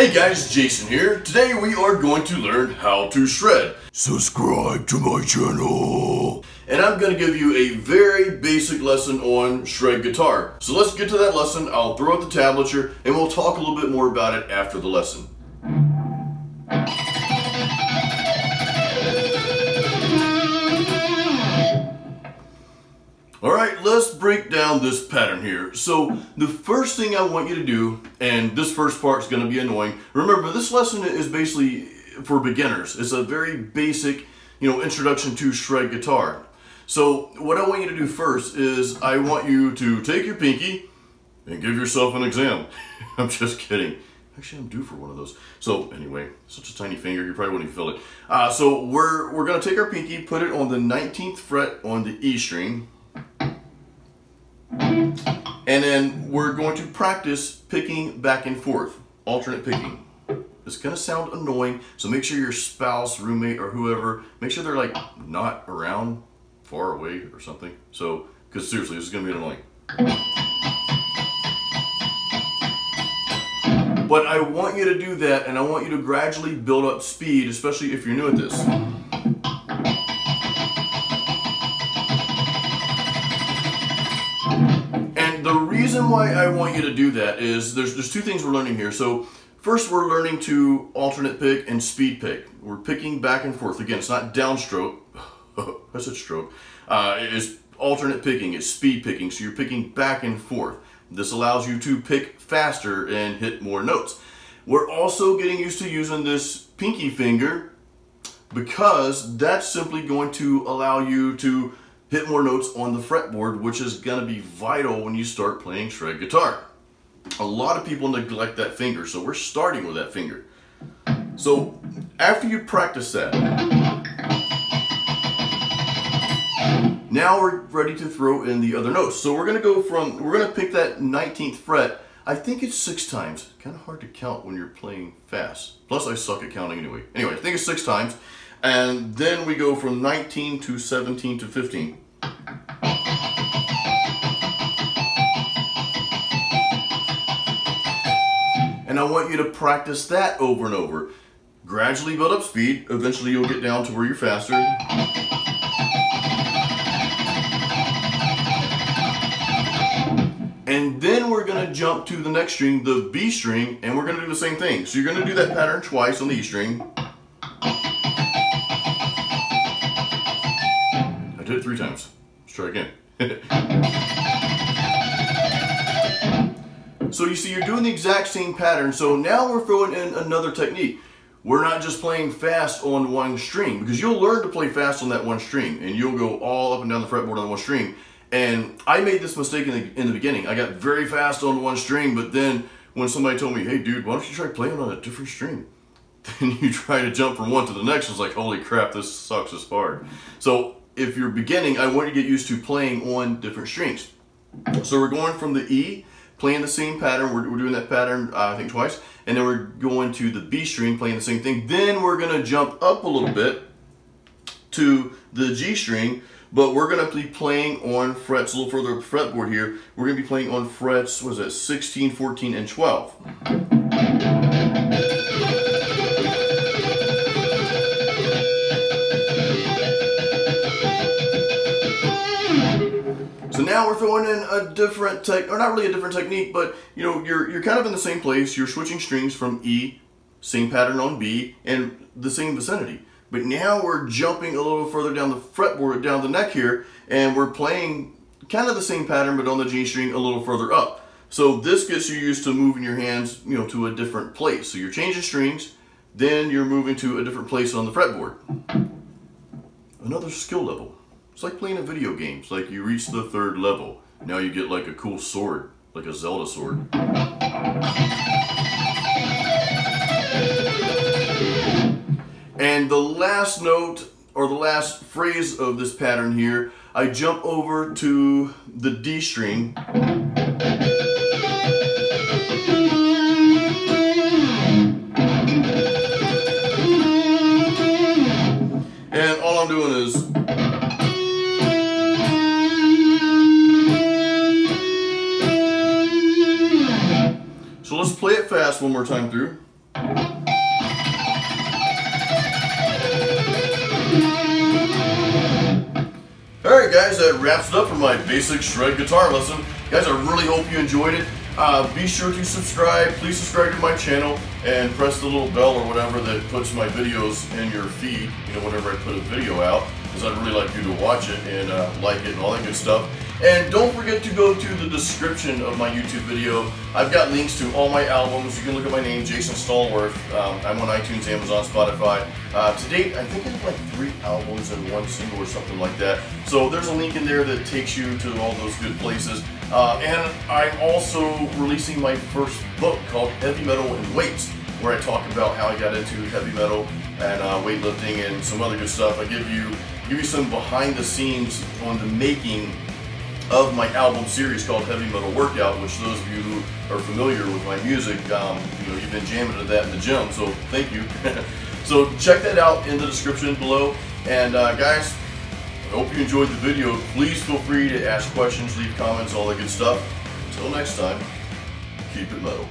Hey guys, Jason here. Today we are going to learn how to shred. Subscribe to my channel. And I'm going to give you a very basic lesson on shred guitar. So let's get to that lesson. I'll throw out the tablature and we'll talk a little bit more about it after the lesson. Alright, let's break down this pattern here. So the first thing I want you to do, and this first part is going to be annoying. Remember, this lesson is basically for beginners. It's a very basic, introduction to shred guitar. So what I want you to do first is I want you to take your pinky and give yourself an exam. I'm just kidding. Actually, I'm due for one of those. So anyway, such a tiny finger, you probably wouldn't even feel it. So we're going to take our pinky, put it on the 19th fret on the E string. And then we're going to practice picking back and forth, alternate picking. It's going to sound annoying, so make sure your spouse, roommate, or whoever, make sure they're like not around, far away or something. So, because seriously, this is going to be annoying. But I want you to do that, and I want you to gradually build up speed, especially if you're new at this. The reason why I want you to do that is there's two things we're learning here. So first we're learning to alternate pick and speed pick. We're picking back and forth. Again, it's not downstroke. I said stroke. It's alternate picking. It's speed picking. So you're picking back and forth. This allows you to pick faster and hit more notes. We're also getting used to using this pinky finger because that's simply going to allow you to hit more notes on the fretboard, which is going to be vital when you start playing shred guitar. A lot of people neglect that finger, so we're starting with that finger. So after you practice that, now we're ready to throw in the other notes. So we're going to pick that 19th fret. I think it's 6 times. Kind of hard to count when you're playing fast. Plus I suck at counting anyway. Anyway, I think it's 6 times. And then we go from 19 to 17 to 15. And I want you to practice that over and over. Gradually build up speed. Eventually you'll get down to where you're faster. And then we're going to jump to the next string, the B string, and we're going to do the same thing. So you're going to do that pattern twice on the E string. I did it 3 times. Let's try again. So you see, you're doing the exact same pattern. So now we're throwing in another technique. We're not just playing fast on one string, because you'll learn to play fast on that one string, and you'll go all up and down the fretboard on one string. And I made this mistake in the beginning. I got very fast on one string, but then when somebody told me, hey dude, why don't you try playing on a different string? Then you try to jump from one to the next, it's like, holy crap, this sucks, it's hard. So if you're beginning, I want you to get used to playing on different strings. So we're going from the E, playing the same pattern. We're doing that pattern, I think, twice. And then we're going to the B string, playing the same thing. Then we're going to jump up a little bit to the G string, but we're going to be playing on frets a little further up the fretboard here. We're going to be playing on frets, what is that, 16, 14, and 12. So now we're throwing in a different or not really a different technique, but you're kind of in the same place. You're switching strings from E, same pattern on B, and the same vicinity. But now we're jumping a little further down the fretboard, down the neck here, and we're playing kind of the same pattern, but on the G string a little further up. So this gets you used to moving your hands, to a different place. So you're changing strings, then you're moving to a different place on the fretboard. Another skill level. It's like playing a video game. It's like you reach the 3rd level. Now you get like a cool sword, like a Zelda sword. And the last note, or the last phrase of this pattern here, I jump over to the D string. And all I'm doing is So let's play it fast one more time through. guys, that wraps it up for my basic shred guitar lesson. Guys, I really hope you enjoyed it. Be sure to subscribe. Please subscribe to my channel and press the little bell or whatever that puts my videos in your feed, you know, whenever I put a video out, because I'd really like you to watch it and like it and all that good stuff. And don't forget to go to the description of my YouTube video. I've got links to all my albums. You can look at my name, Jason Stallworth. I'm on iTunes, Amazon, Spotify. To date, I think I have like 3 albums and 1 single or something like that. So there's a link in there that takes you to all those good places. And I'm also releasing my first book called Heavy Metal and Weights, where I talk about how I got into heavy metal and weightlifting and some other good stuff. I give you some behind the scenes on the making of my album series called Heavy Metal Workout, which those of you who are familiar with my music, you know, you've been jamming to that in the gym, so thank you. So check that out in the description below. And guys, I hope you enjoyed the video. Please feel free to ask questions, leave comments, all that good stuff. Until next time, keep it metal.